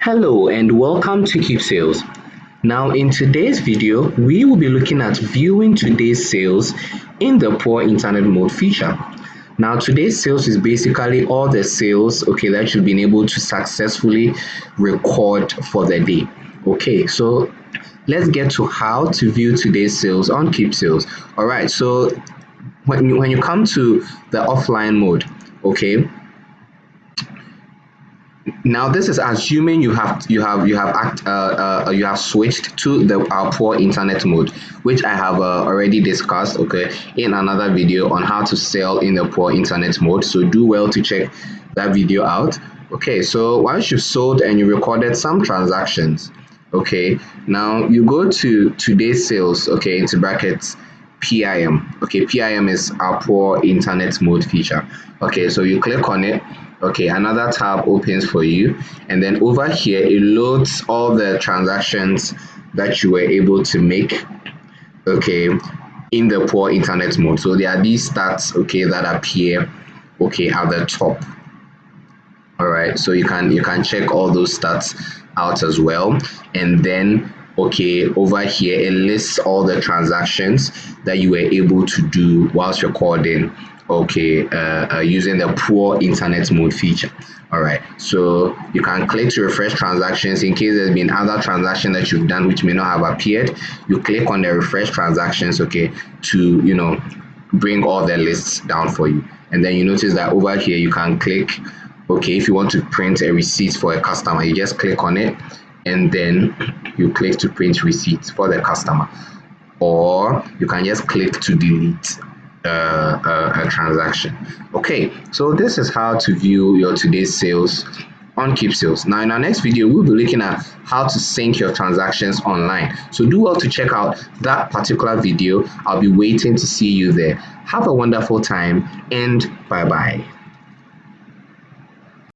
Hello and welcome to Keepsales. Now in today's video, we will be looking at viewing today's sales in the poor internet mode feature. Now today's sales is basically all the sales that you've been able to successfully record for the day. Okay, so let's get to how to view today's sales on Keepsales. All right, so when you come to the offline mode, okay, now this is assuming you have switched to the our poor internet mode, which I have already discussed in another video on how to sell in the poor internet mode. So do well to check that video out. Okay, so once you've sold and you recorded some transactions, now you go to today's sales, into brackets PIM. PIM is our poor internet mode feature. So you click on it. Another tab opens for you, and then over here it loads all the transactions that you were able to make in the poor internet mode. So there are these stats that appear at the top. All right, so you can check all those stats out as well, and then over here it lists all the transactions that you were able to do whilst recording using the poor internet mode feature. All right, so you can click to refresh transactions in case there's been other transactions that you've done which may not have appeared. You click on the refresh transactions to bring all the lists down for you, and then you notice that over here you can click if you want to print a receipt for a customer, you just click on it and then you click to print receipts for the customer, or you can just click to delete a transaction. So this is how to view your today's sales on Keepsales. Now in our next video, we'll be looking at how to sync your transactions online. So do well to check out that particular video. I'll be waiting to see you there. Have a wonderful time and bye bye.